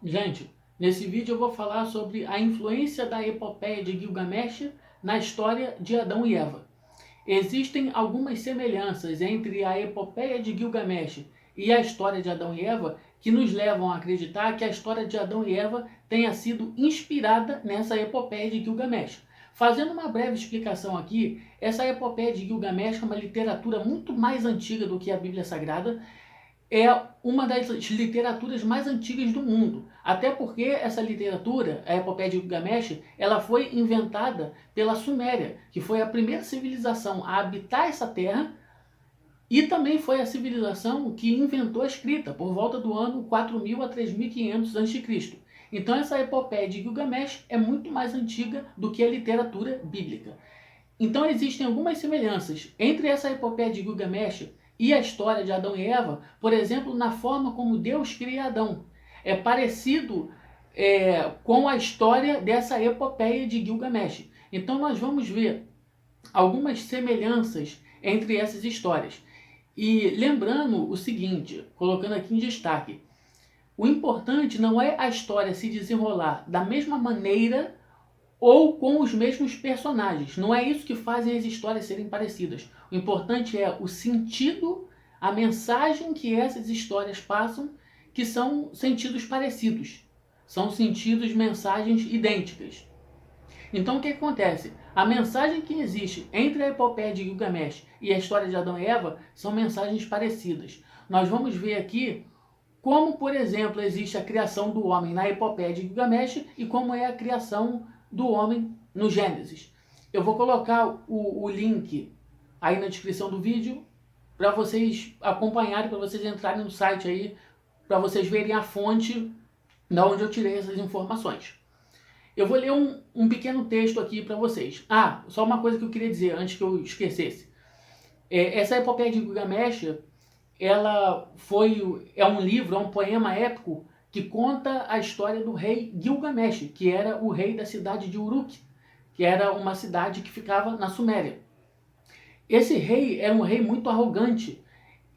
Gente, nesse vídeo eu vou falar sobre a influência da epopeia de Gilgamesh na história de Adão e Eva. Existem algumas semelhanças entre a epopeia de Gilgamesh e a história de Adão e Eva que nos levam a acreditar que a história de Adão e Eva tenha sido inspirada nessa epopeia de Gilgamesh. Fazendo uma breve explicação aqui, essa epopeia de Gilgamesh é uma literatura muito mais antiga do que a Bíblia Sagrada. É uma das literaturas mais antigas do mundo, até porque essa literatura, a epopeia de Gilgamesh, ela foi inventada pela Suméria, que foi a primeira civilização a habitar essa terra, e também foi a civilização que inventou a escrita, por volta do ano 4000 a 3500 a.C. Então essa epopeia de Gilgamesh é muito mais antiga do que a literatura bíblica. Então existem algumas semelhanças entre essa epopeia de Gilgamesh e a história de Adão e Eva, por exemplo, na forma como Deus cria Adão. É parecido com a história dessa epopeia de Gilgamesh. Então nós vamos ver algumas semelhanças entre essas histórias. E lembrando o seguinte, colocando aqui em destaque, o importante não é a história se desenrolar da mesma maneira ou com os mesmos personagens. Não é isso que fazem as histórias serem parecidas. O importante é o sentido, a mensagem que essas histórias passam, que são sentidos parecidos. São sentidos, mensagens idênticas. Então o que acontece? A mensagem que existe entre a epopeia de Gilgamesh e a história de Adão e Eva são mensagens parecidas. Nós vamos ver aqui como, por exemplo, existe a criação do homem na epopeia de Gilgamesh e como é a criação do homem no Gênesis. Eu vou colocar o link aí na descrição do vídeo para vocês acompanharem, para vocês entrarem no site aí, para vocês verem a fonte de onde eu tirei essas informações. Eu vou ler um pequeno texto aqui para vocês. Só uma coisa que eu queria dizer antes que eu esquecesse. Essa epopeia de Gilgamesh, ela é um livro, é um poema épico que conta a história do rei Gilgamesh, que era o rei da cidade de Uruk, que era uma cidade que ficava na Suméria. Esse rei era um rei muito arrogante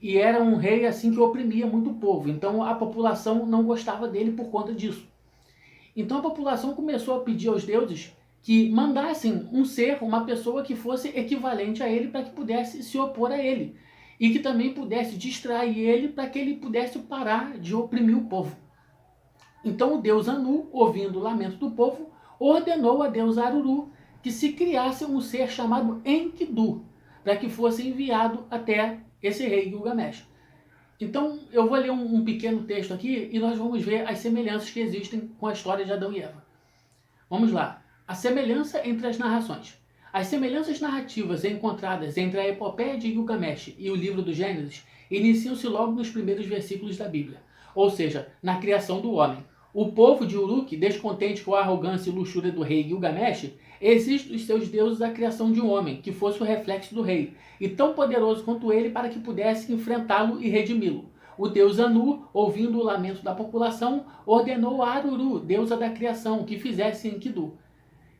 e era um rei assim que oprimia muito o povo. Então a população não gostava dele por conta disso. Então a população começou a pedir aos deuses que mandassem um ser, uma pessoa que fosse equivalente a ele para que pudesse se opor a ele e que também pudesse distrair ele para que ele pudesse parar de oprimir o povo. Então o deus Anu, ouvindo o lamento do povo, ordenou a deusa Aruru que se criasse um ser chamado Enkidu, para que fosse enviado até esse rei Gilgamesh. Então eu vou ler um pequeno texto aqui e nós vamos ver as semelhanças que existem com a história de Adão e Eva. Vamos lá. A semelhança entre as narrações. As semelhanças narrativas encontradas entre a epopeia de Gilgamesh e o livro do Gênesis iniciam-se logo nos primeiros versículos da Bíblia, ou seja, na criação do homem. O povo de Uruk, descontente com a arrogância e luxúria do rei Gilgamesh, exige dos seus deuses a criação de um homem, que fosse o reflexo do rei, e tão poderoso quanto ele para que pudesse enfrentá-lo e redimi-lo. O deus Anu, ouvindo o lamento da população, ordenou a Aruru, deusa da criação, que fizesse Enkidu.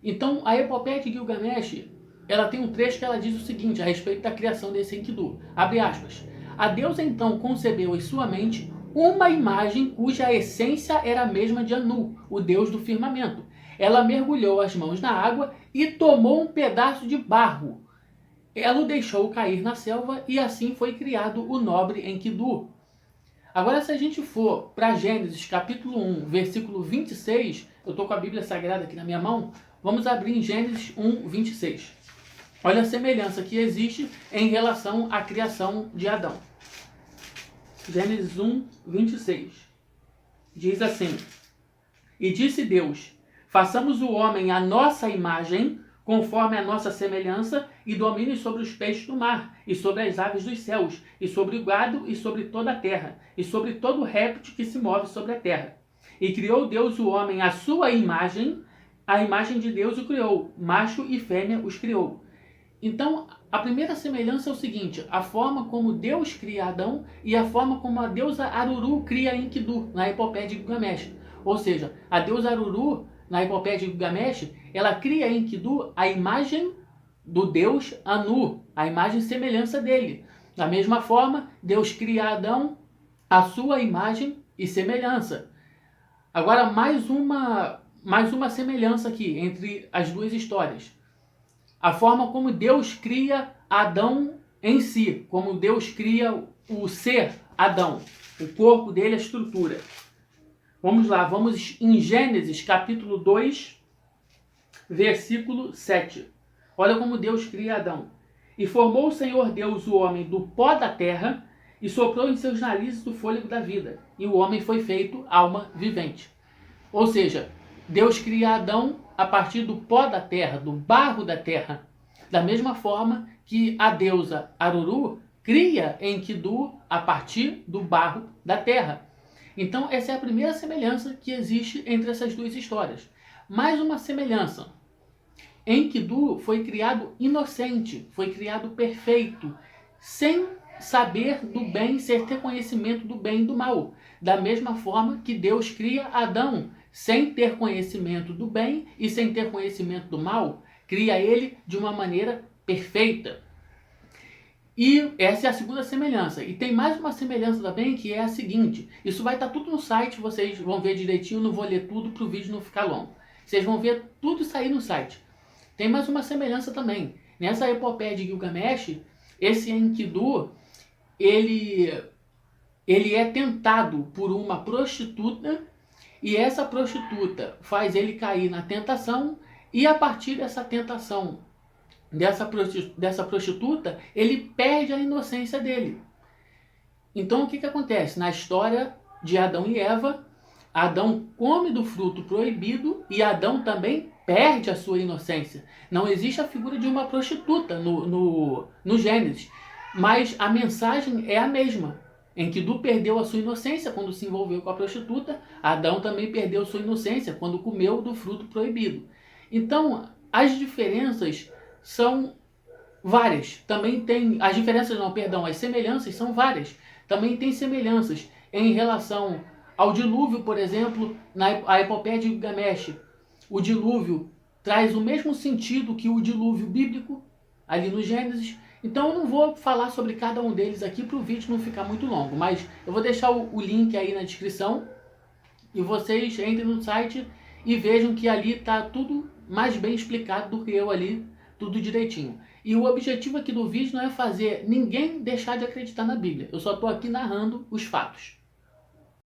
Então, a epopeia de Gilgamesh, ela tem um trecho que ela diz o seguinte a respeito da criação desse Enkidu. Abre aspas. A deusa então concebeu em sua mente uma imagem cuja essência era a mesma de Anu, o deus do firmamento. Ela mergulhou as mãos na água e tomou um pedaço de barro. Ela o deixou cair na selva e assim foi criado o nobre Enkidu. Agora, se a gente for para Gênesis capítulo 1, versículo 26, eu estou com a Bíblia Sagrada aqui na minha mão, vamos abrir em Gênesis 1, 26. Olha a semelhança que existe em relação à criação de Adão. Gênesis 1, 26. Diz assim: E disse Deus, façamos o homem à nossa imagem, conforme a nossa semelhança, e domine sobre os peixes do mar, e sobre as aves dos céus, e sobre o gado, e sobre toda a terra, e sobre todo réptil que se move sobre a terra. E criou Deus o homem à sua imagem, a imagem de Deus o criou, macho e fêmea os criou. Então, a primeira semelhança é o seguinte, a forma como Deus cria Adão e a forma como a deusa Aruru cria Enkidu, na epopeia de Gilgamesh. Ou seja, a deusa Aruru, na epopeia de Gilgamesh, ela cria Enkidu a imagem do deus Anu, a imagem e semelhança dele. Da mesma forma, Deus cria Adão a sua imagem e semelhança. Agora, mais uma semelhança aqui entre as duas histórias. A forma como Deus cria Adão em si, como Deus cria o ser Adão, o corpo dele, a estrutura. Vamos lá, vamos em Gênesis capítulo 2, versículo 7. Olha como Deus cria Adão. E formou o Senhor Deus o homem do pó da terra e soprou em seus narizes o fôlego da vida. E o homem foi feito alma vivente. Ou seja, Deus cria Adão a partir do pó da terra, do barro da terra. Da mesma forma que a deusa Aruru cria Enkidu a partir do barro da terra. Então essa é a primeira semelhança que existe entre essas duas histórias. Mais uma semelhança. Enkidu foi criado inocente, foi criado perfeito, sem saber do bem, sem ter conhecimento do bem e do mal. Da mesma forma que Deus cria Adão, sem ter conhecimento do bem e sem ter conhecimento do mal, cria ele de uma maneira perfeita. E essa é a segunda semelhança. E tem mais uma semelhança também, que é a seguinte. Isso vai estar tudo no site, vocês vão ver direitinho, não vou ler tudo para o vídeo não ficar longo. Vocês vão ver tudo sair no site. Tem mais uma semelhança também. Nessa epopeia de Gilgamesh, esse Enkidu, ele é tentado por uma prostituta, e essa prostituta faz ele cair na tentação, e a partir dessa tentação dessa prostituta, ele perde a inocência dele. Então o que acontece? Na história de Adão e Eva, Adão come do fruto proibido e Adão também perde a sua inocência. Não existe a figura de uma prostituta no Gênesis, mas a mensagem é a mesma. Enkidu perdeu a sua inocência quando se envolveu com a prostituta, Adão também perdeu sua inocência quando comeu do fruto proibido. Então, as diferenças são várias. Também tem as diferenças, não, perdão, as semelhanças são várias. Também tem semelhanças em relação ao dilúvio, por exemplo, na epopeia de Gilgamesh. O dilúvio traz o mesmo sentido que o dilúvio bíblico, ali no Gênesis. Então eu não vou falar sobre cada um deles aqui para o vídeo não ficar muito longo, mas eu vou deixar o link aí na descrição e vocês entrem no site e vejam que ali está tudo mais bem explicado do que eu ali, tudo direitinho. E o objetivo aqui do vídeo não é fazer ninguém deixar de acreditar na Bíblia. Eu só estou aqui narrando os fatos.